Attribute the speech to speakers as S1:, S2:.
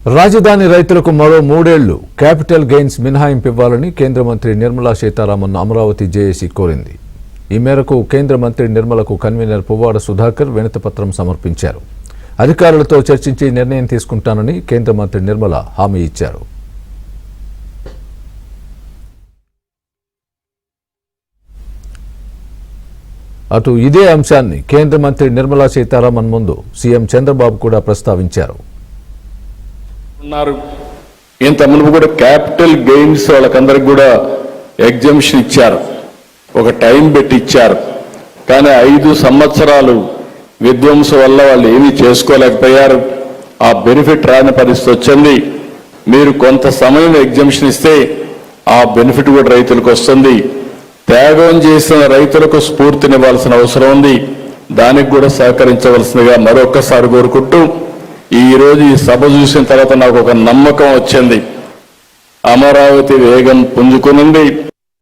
S1: రాజధాని రైతులకు మరో 3 ఏళ్లు క్యాపిటల్ గెయిన్స్ మినహాయింపు ఇవ్వాలని కేంద్ర మంత్రి నిర్మలా సీతారామన్ అమరావతి జేఏసీ కోరింది. ఈ మేరకు కేంద్ర మంత్రి నిర్మలకు కన్వీనర్ పువ్వాడ సుధాకర్ వినతిపత్రం సమర్పించారు. అధికారులతో చర్చించి నిర్ణయం తీసుకుంటానని కేంద్ర మంత్రి నిర్మల హామీ ఇచ్చారు. అటు ఇదే అంశాన్ని కేంద్ర మంత్రి నిర్మలా సీతారామన్ ముందు సీఎం చంద్రబాబు కూడా ప్రస్తావించారు.
S2: ఇంత మునుపు కూడా క్యాపిటల్ గెయిన్స్ వాళ్ళకందరికి కూడా ఎగ్జంప్షన్ ఇచ్చారు, ఒక టైం పెట్టి ఇచ్చారు. కానీ 5 సంవత్సరాలు విధ్వంసం వల్ల వాళ్ళు ఏమీ చేసుకోలేకపోయారు. ఆ బెనిఫిట్ రాని పరిస్థితి వచ్చింది. మీరు కొంత సమయం ఎగ్జంప్షన్ ఇస్తే ఆ బెనిఫిట్ కూడా రైతులకు వస్తుంది. త్యాగం చేసిన రైతులకు స్ఫూర్తినివ్వాల్సిన అవసరం ఉంది. దానికి కూడా సహకరించవలసిందిగా మరొక్కసారి కోరుకుంటూ, ఈరోజు ఈ సభ చూసిన తర్వాత నాకు ఒక నమ్మకం వచ్చింది. అమరావతి వేగం పుంజుకునింది.